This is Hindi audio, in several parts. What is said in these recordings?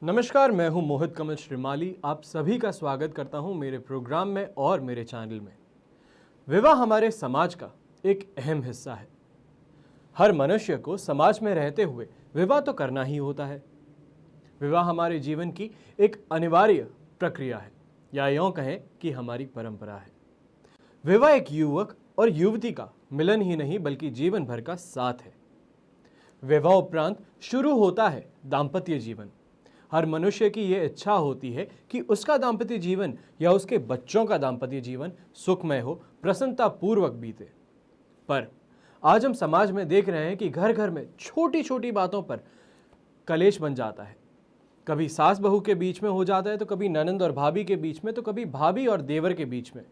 नमस्कार, मैं हूं मोहित कमल श्रीमाली। आप सभी का स्वागत करता हूं मेरे प्रोग्राम में और मेरे चैनल में। विवाह हमारे समाज का एक अहम हिस्सा है। हर मनुष्य को समाज में रहते हुए विवाह तो करना ही होता है। विवाह हमारे जीवन की एक अनिवार्य प्रक्रिया है, या यूं कहें कि हमारी परंपरा है। विवाह एक युवक और युवती का मिलन ही नहीं बल्कि जीवन भर का साथ है। विवाह उपरांत शुरू होता है दाम्पत्य जीवन। हर मनुष्य की यह इच्छा होती है कि उसका दाम्पत्य जीवन या उसके बच्चों का दाम्पत्य जीवन सुखमय हो, प्रसन्नता पूर्वक बीते। पर आज हम समाज में देख रहे हैं कि घर घर में छोटी छोटी बातों पर कलेश बन जाता है। कभी सास बहू के बीच में हो जाता है, तो कभी ननंद और भाभी के बीच में, तो कभी भाभी और देवर के बीच में,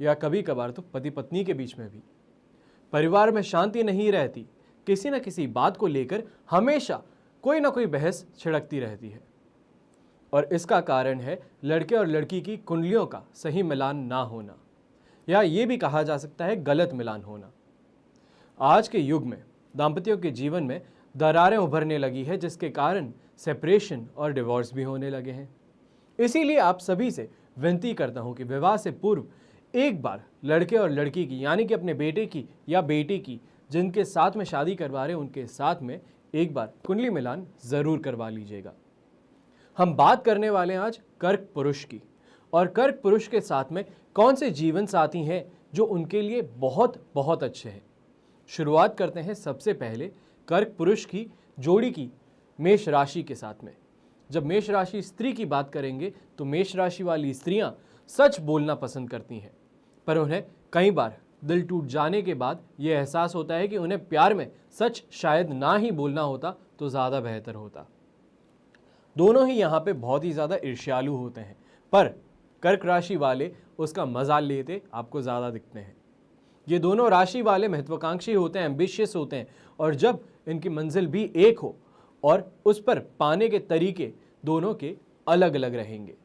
या कभी कभार तो पति पत्नी के बीच में भी। परिवार में शांति नहीं रहती। किसी न किसी बात को लेकर हमेशा कोई ना कोई बहस छिड़कती रहती है, और इसका कारण है लड़के और लड़की की कुंडलियों का सही मिलान ना होना, या ये भी कहा जा सकता है गलत मिलान होना। आज के युग में दाम्पत्यों के जीवन में दरारें उभरने लगी है, जिसके कारण सेपरेशन और डिवोर्स भी होने लगे हैं। इसीलिए आप सभी से विनती करता हूं कि विवाह से पूर्व एक बार लड़के और लड़की की, यानी कि अपने बेटे की या बेटी की, जिनके साथ में शादी करवा रहे हैं उनके साथ में एक बार कुंडली मिलान जरूर करवा लीजिएगा। हम बात करने वाले हैं आज कर्क पुरुष की, और कर्क पुरुष के साथ में कौन से जीवन साथी हैं जो उनके लिए बहुत बहुत अच्छे हैं। शुरुआत करते हैं सबसे पहले कर्क पुरुष की जोड़ी की मेष राशि के साथ में। जब मेष राशि स्त्री की बात करेंगे तो मेष राशि वाली स्त्रियां सच बोलना पसंद करती हैं, पर उन्हें कई बार दिल टूट जाने के बाद यह एहसास होता है कि उन्हें प्यार में सच शायद ना ही बोलना होता तो ज़्यादा बेहतर होता। दोनों ही यहाँ पे बहुत ही ज़्यादा ईर्ष्यालु होते हैं, पर कर्क राशि वाले उसका मजा लेते आपको ज़्यादा दिखते हैं। ये दोनों राशि वाले महत्वाकांक्षी होते हैं, एम्बिशियस होते हैं, और जब इनकी मंजिल भी एक हो और उस पर पाने के तरीके दोनों के अलग अलग रहेंगे।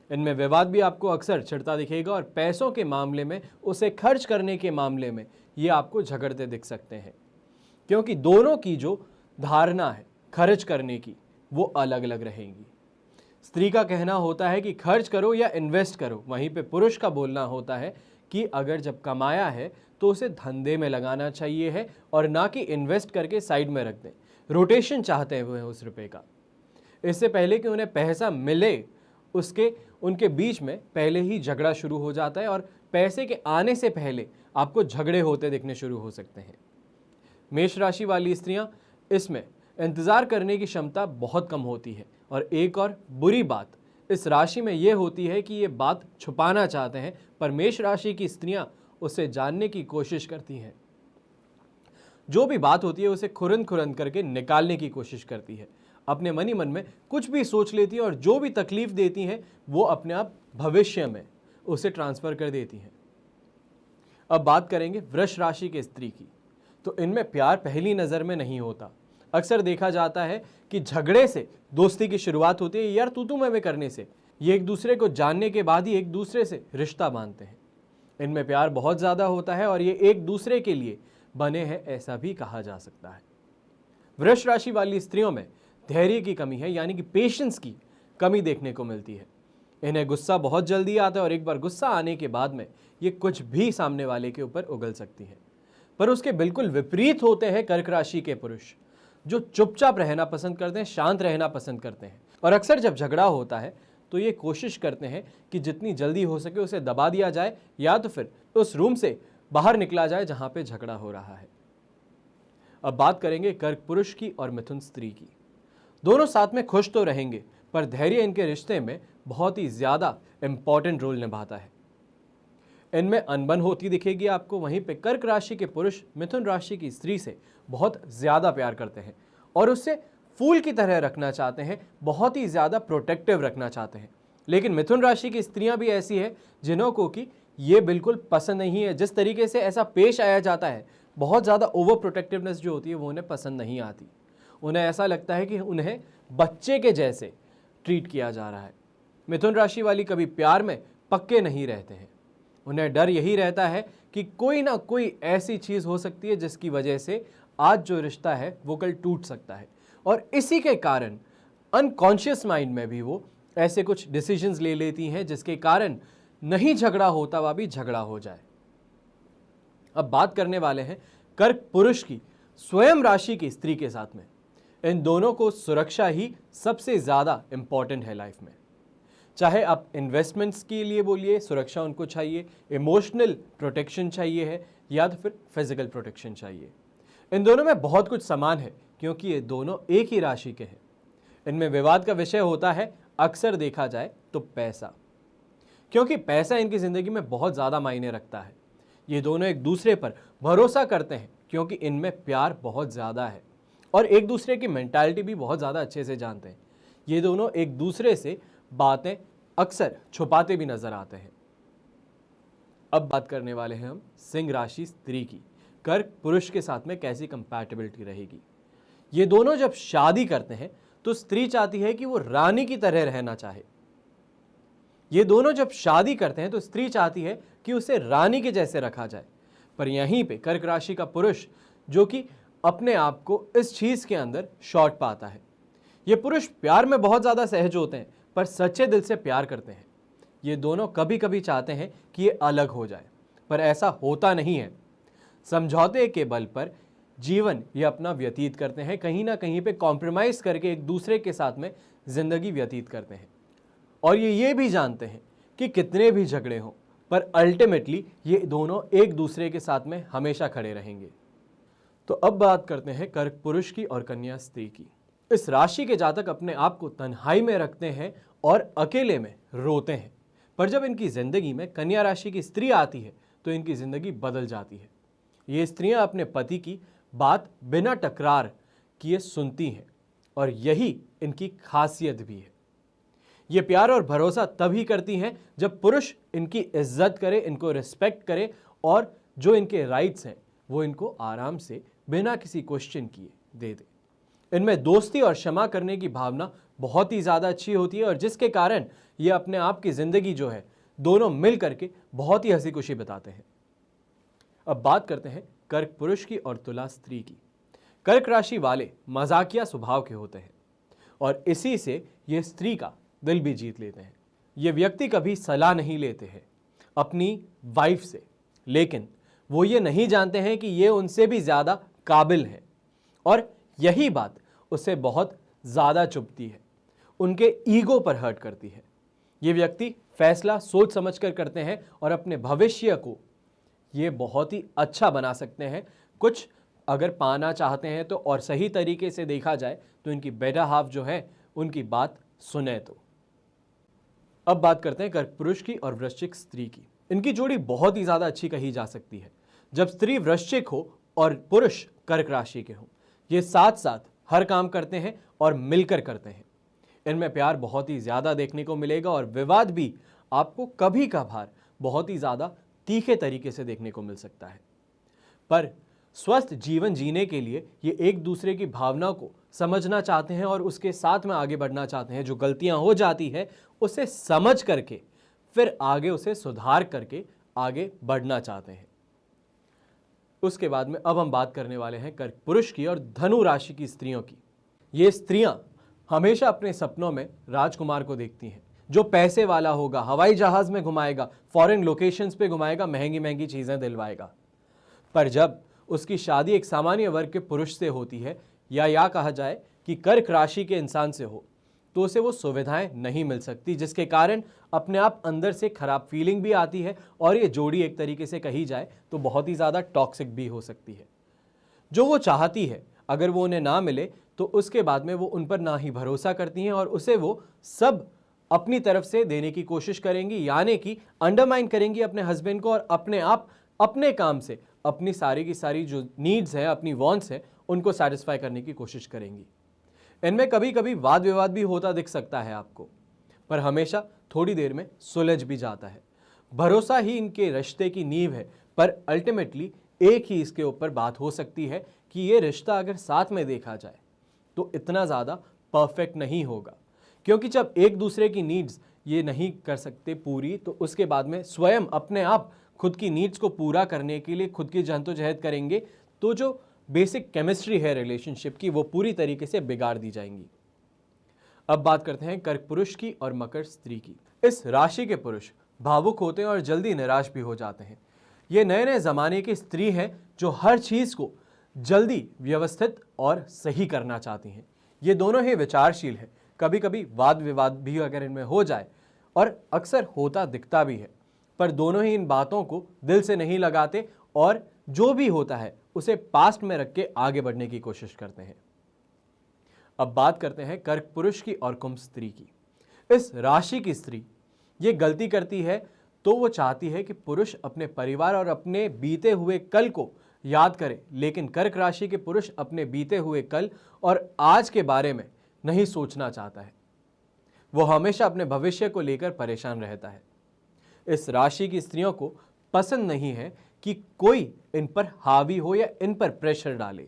इनमें विवाद भी आपको अक्सर छिड़ता दिखेगा, और पैसों के मामले में, उसे खर्च करने के मामले में ये आपको झगड़ते दिख सकते हैं, क्योंकि दोनों की जो धारणा है खर्च करने की वो अलग अलग रहेंगी। स्त्री का कहना होता है कि खर्च करो या इन्वेस्ट करो, वहीं पे पुरुष का बोलना होता है कि अगर जब कमाया है तो उसे धंधे में लगाना चाहिए है, और ना कि इन्वेस्ट करके साइड में रख दें। रोटेशन चाहते हैं वो उस रुपए का। इससे पहले कि उन्हें पैसा मिले उनके बीच में पहले ही झगड़ा शुरू हो जाता है, और पैसे के आने से पहले आपको झगड़े होते दिखने शुरू हो सकते हैं। मेष राशि वाली स्त्रियां इसमें इंतजार करने की क्षमता बहुत कम होती है, और एक और बुरी बात इस राशि में यह होती है कि ये बात छुपाना चाहते हैं, पर मेष राशि की स्त्रियां उसे जानने की कोशिश करती हैं। जो भी बात होती है उसे खुरन खुरन करके निकालने की कोशिश करती है, अपने मन ही मन में कुछ भी सोच लेती है, और जो भी तकलीफ देती हैं वो अपने आप भविष्य में उसे ट्रांसफर कर देती हैं। अब बात करेंगे वृष राशि के स्त्री की। तो इनमें प्यार पहली नज़र में नहीं होता। अक्सर देखा जाता है कि झगड़े से दोस्ती की शुरुआत होती है, यार तू मैं करने से। ये एक दूसरे को जानने के बाद ही एक दूसरे से रिश्ता बांधते हैं। इनमें प्यार बहुत ज़्यादा होता है, और ये एक दूसरे के लिए बने हैं, ऐसा भी कहा जा सकता है। वृष राशि वाली स्त्रियों में धैर्य की कमी है, यानी कि पेशेंस की कमी देखने को मिलती है। इन्हें गुस्सा बहुत जल्दी आता है, और एक बार गुस्सा आने के बाद में ये कुछ भी सामने वाले के ऊपर उगल सकती है। पर उसके बिल्कुल विपरीत होते हैं कर्क राशि के पुरुष, जो चुपचाप रहना पसंद करते हैं, शांत रहना पसंद करते हैं, और अक्सर जब झगड़ा होता है तो ये कोशिश करते हैं कि जितनी जल्दी हो सके उसे दबा दिया जाए, या तो फिर उस रूम से बाहर निकला जाए जहां पे झगड़ा हो रहा है। अब बात करेंगे कर्क पुरुष की और मिथुन स्त्री की। दोनों साथ में खुश तो रहेंगे, पर धैर्य इनके रिश्ते में बहुत ही ज़्यादा इंपॉर्टेंट रोल निभाता है। इनमें अनबन होती दिखेगी आपको। वहीं पे कर्क राशि के पुरुष मिथुन राशि की स्त्री से बहुत ज़्यादा प्यार करते हैं, और उससे फूल की तरह रखना चाहते हैं, बहुत ही ज़्यादा प्रोटेक्टिव रखना चाहते हैं। लेकिन मिथुन राशि की स्त्रियां भी ऐसी है जिन्हों को कि ये बिल्कुल पसंद नहीं है। जिस तरीके से ऐसा पेश आया जाता है, बहुत ज़्यादा ओवर प्रोटेक्टिवनेस जो होती है वो उन्हें पसंद नहीं आती। उन्हें ऐसा लगता है कि उन्हें बच्चे के जैसे ट्रीट किया जा रहा है। मिथुन राशि वाली कभी प्यार में पक्के नहीं रहते हैं। उन्हें डर यही रहता है कि कोई ना कोई ऐसी चीज़ हो सकती है जिसकी वजह से आज जो रिश्ता है वो कल टूट सकता है, और इसी के कारण अनकॉन्शियस माइंड में भी वो ऐसे कुछ डिसीजंस ले लेती हैं जिसके कारण नहीं झगड़ा होता हुआ भी झगड़ा हो जाए। अब बात करने वाले हैं कर्क पुरुष की स्वयं राशि की स्त्री के साथ में। इन दोनों को सुरक्षा ही सबसे ज़्यादा इंपॉर्टेंट है लाइफ में। चाहे आप इन्वेस्टमेंट्स के लिए बोलिए, सुरक्षा उनको चाहिए, इमोशनल प्रोटेक्शन चाहिए है, या तो फिर फिजिकल प्रोटेक्शन चाहिए। इन दोनों में बहुत कुछ समान है क्योंकि ये दोनों एक ही राशि के हैं। इनमें विवाद का विषय होता है अक्सर देखा जाए तो पैसा, क्योंकि पैसा इनकी ज़िंदगी में बहुत ज़्यादा मायने रखता है। ये दोनों एक दूसरे पर भरोसा करते हैं क्योंकि इनमें प्यार बहुत ज़्यादा है और एक दूसरे की मेंटालिटी भी बहुत ज़्यादा अच्छे से जानते हैं। ये दोनों एक दूसरे से बातें अक्सर छुपाते भी नजर आते हैं। अब बात करने वाले हैं हम सिंह राशि स्त्री की। कर्क पुरुष के साथ में कैसी कंपैटिबिलिटी रहेगी। ये दोनों जब शादी करते हैं तो स्त्री चाहती है कि वो रानी की तरह रहना चाहे। ये दोनों जब शादी करते हैं तो स्त्री चाहती है कि उसे रानी के जैसे रखा जाए। पर यहीं पे कर्क राशि का पुरुष जो कि अपने आप को इस चीज के अंदर शॉर्ट पाता है। ये पुरुष प्यार में बहुत ज्यादा सहज होते हैं पर सच्चे दिल से प्यार करते हैं। ये दोनों कभी कभी चाहते हैं कि ये अलग हो जाए, पर ऐसा होता नहीं है। समझौते के बल पर जीवन ये अपना व्यतीत करते हैं, कहीं ना कहीं पे कॉम्प्रोमाइज करके एक दूसरे के साथ में जिंदगी व्यतीत करते हैं। और ये भी जानते हैं कि कितने भी झगड़े हों पर अल्टीमेटली ये दोनों एक दूसरे के साथ में हमेशा खड़े रहेंगे। तो अब बात करते हैं कर्क पुरुष की और कन्या स्त्री की। इस राशि के जातक अपने आप को तन्हाई में रखते हैं और अकेले में रोते हैं, पर जब इनकी जिंदगी में कन्या राशि की स्त्री आती है तो इनकी जिंदगी बदल जाती है। ये स्त्रियां अपने पति की बात बिना टकरार किए सुनती हैं और यही इनकी खासियत भी है। ये प्यार और भरोसा तभी करती हैं जब पुरुष इनकी इज्जत करे, इनको रिस्पेक्ट करे और जो इनके राइट्स हैं वो इनको आराम से बिना किसी क्वेश्चन किए दे दे। इनमें दोस्ती और क्षमा करने की भावना बहुत ही ज़्यादा अच्छी होती है और जिसके कारण ये अपने आप की ज़िंदगी जो है दोनों मिल करके बहुत ही हंसी खुशी बिताते हैं। अब बात करते हैं कर्क पुरुष की और तुला स्त्री की। कर्क राशि वाले मजाकिया स्वभाव के होते हैं और इसी से ये स्त्री का दिल भी जीत लेते हैं। ये व्यक्ति कभी सलाह नहीं लेते हैं अपनी वाइफ से, लेकिन वो ये नहीं जानते हैं कि ये उनसे भी ज़्यादा काबिल है और यही बात उसे बहुत ज़्यादा चुभती है, उनके ईगो पर हर्ट करती है। ये व्यक्ति फैसला सोच समझ कर करते हैं और अपने भविष्य को ये बहुत ही अच्छा बना सकते हैं। कुछ अगर पाना चाहते हैं तो और सही तरीके से देखा जाए तो इनकी बेटर हाफ जो है उनकी बात सुने तो। अब बात करते हैं कर्क पुरुष की और वृश्चिक स्त्री की। इनकी जोड़ी बहुत ही ज़्यादा अच्छी कही जा सकती है। जब स्त्री वृश्चिक हो और पुरुष कर्क राशि के हो, ये साथ साथ हर काम करते हैं और मिलकर करते हैं। इनमें प्यार बहुत ही ज़्यादा देखने को मिलेगा और विवाद भी आपको कभी कभार बहुत ही ज़्यादा तीखे तरीके से देखने को मिल सकता है। पर स्वस्थ जीवन जीने के लिए ये एक दूसरे की भावना को समझना चाहते हैं और उसके साथ में आगे बढ़ना चाहते हैं। जो गलतियां हो जाती है उसे समझ करके फिर आगे उसे सुधार करके आगे बढ़ना चाहते हैं। उसके बाद में अब हम बात करने वाले हैं कर्क पुरुष की और धनु राशि की स्त्रियों की। ये स्त्रियां हमेशा अपने सपनों में राजकुमार को देखती हैं जो पैसे वाला होगा, हवाई जहाज में घुमाएगा, फॉरेन लोकेशंस पे घुमाएगा, महंगी महंगी चीजें दिलवाएगा। पर जब उसकी शादी एक सामान्य वर्ग के पुरुष से होती है या कहा जाए कि कर्क राशि के इंसान से हो, तो उसे वो सुविधाएं नहीं मिल सकती, जिसके कारण अपने आप अंदर से खराब फीलिंग भी आती है और ये जोड़ी एक तरीके से कही जाए तो बहुत ही ज़्यादा टॉक्सिक भी हो सकती है। जो वो चाहती है अगर वो उन्हें ना मिले तो उसके बाद में वो उन पर ना ही भरोसा करती हैं और उसे वो सब अपनी तरफ से देने की कोशिश करेंगी, यानी कि अंडरमाइन करेंगी अपने हस्बैंड को और अपने आप अपने काम से अपनी सारी की सारी जो नीड्स हैं, अपनी वॉन्ट्स हैं, उनको सेटिस्फाई करने की कोशिश करेंगी। इनमें कभी कभी वाद विवाद भी होता दिख सकता है आपको, पर हमेशा थोड़ी देर में सुलझ भी जाता है। भरोसा ही इनके रिश्ते की नींव है, पर अल्टीमेटली एक ही इसके ऊपर बात हो सकती है कि ये रिश्ता अगर साथ में देखा जाए तो इतना ज़्यादा परफेक्ट नहीं होगा, क्योंकि जब एक दूसरे की नीड्स ये नहीं कर सकते पूरी तो उसके बाद में स्वयं अपने आप खुद की नीड्स को पूरा करने के लिए खुद की जद्दोजहद करेंगे तो जो बेसिक केमिस्ट्री है रिलेशनशिप की वो पूरी तरीके से बिगाड़ दी जाएंगी। अब बात करते हैं कर्क पुरुष की और मकर स्त्री की। इस राशि के पुरुष भावुक होते हैं और जल्दी निराश भी हो जाते हैं। ये नए नए ज़माने की स्त्री हैं जो हर चीज़ को जल्दी व्यवस्थित और सही करना चाहती हैं। ये दोनों ही विचारशील हैं। कभी कभी वाद विवाद भी अगर इनमें हो जाए, और अक्सर होता दिखता भी है, पर दोनों ही इन बातों को दिल से नहीं लगाते और जो भी होता है उसे पास्ट में रख के आगे बढ़ने की कोशिश करते हैं। अब बात करते हैं कर्क पुरुष की और कुंभ स्त्री की। इस राशि की स्त्री ये गलती करती है तो वो चाहती है कि पुरुष अपने परिवार और अपने बीते हुए कल को याद करे, लेकिन कर्क राशि के पुरुष अपने बीते हुए कल और आज के बारे में नहीं सोचना चाहता है। वो हमेशा अपने भविष्य को लेकर परेशान रहता है। इस राशि की स्त्रियों को पसंद नहीं है कि कोई इन पर हावी हो या इन पर प्रेशर डाले।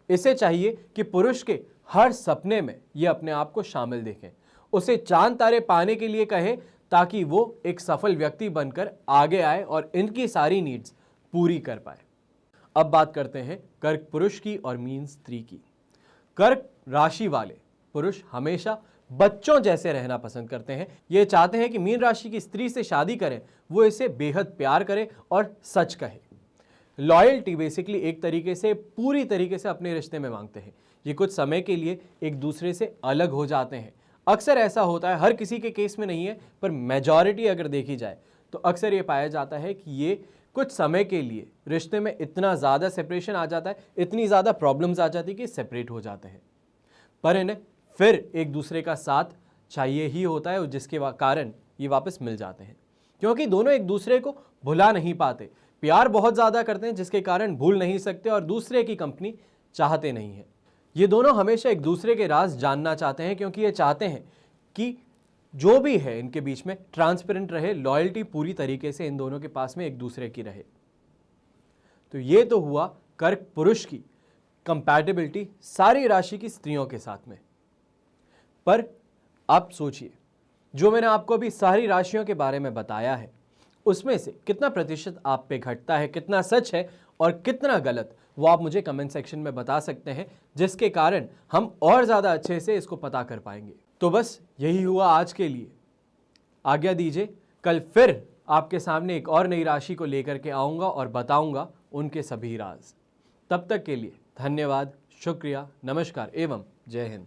इसे चाहिए कि पुरुष के हर सपने में ये अपने आप को शामिल देखें, उसे चांद तारे पाने के लिए कहें ताकि वो एक सफल व्यक्ति बनकर आगे आए और इनकी सारी नीड्स पूरी कर पाए। अब बात करते हैं कर्क पुरुष की और मीन स्त्री की। कर्क राशि वाले पुरुष हमेशा बच्चों जैसे रहना पसंद करते हैं। ये चाहते हैं कि मीन राशि की स्त्री से शादी करें, वो इसे बेहद प्यार करे और सच कहे। लॉयल्टी बेसिकली एक तरीके से पूरी तरीके से अपने रिश्ते में मांगते हैं। ये कुछ समय के लिए एक दूसरे से अलग हो जाते हैं। अक्सर ऐसा होता है, हर किसी के केस में नहीं है, पर मेजॉरिटी अगर देखी जाए तो अक्सर ये पाया जाता है कि ये कुछ समय के लिए रिश्ते में इतना ज़्यादा सेपरेशन आ जाता है, इतनी ज़्यादा प्रॉब्लम्स आ जाती है कि सेपरेट हो जाते हैं, पर इन्हें फिर एक दूसरे का साथ चाहिए ही होता है, जिसके कारण ये वापस मिल जाते हैं, क्योंकि दोनों एक दूसरे को भुला नहीं पाते। प्यार बहुत ज़्यादा करते हैं जिसके कारण भूल नहीं सकते और दूसरे की कंपनी चाहते नहीं हैं। ये दोनों हमेशा एक दूसरे के राज जानना चाहते हैं, क्योंकि ये चाहते हैं कि जो भी है इनके बीच में ट्रांसपेरेंट रहे, लॉयल्टी पूरी तरीके से इन दोनों के पास में एक दूसरे की रहे। तो ये तो हुआ कर्क पुरुष की कंपैटिबिलिटी सारी राशि की स्त्रियों के साथ में। पर आप सोचिए, जो मैंने आपको अभी सारी राशियों के बारे में बताया है, उसमें से कितना प्रतिशत आप पे घटता है, कितना सच है और कितना गलत, वो आप मुझे कमेंट सेक्शन में बता सकते हैं, जिसके कारण हम और ज़्यादा अच्छे से इसको पता कर पाएंगे। तो बस यही हुआ आज के लिए। आज्ञा दीजिए, कल फिर आपके सामने एक और नई राशि को लेकर के आऊँगा और बताऊँगा उनके सभी राज। तब तक के लिए धन्यवाद, शुक्रिया, नमस्कार एवं जय हिंद।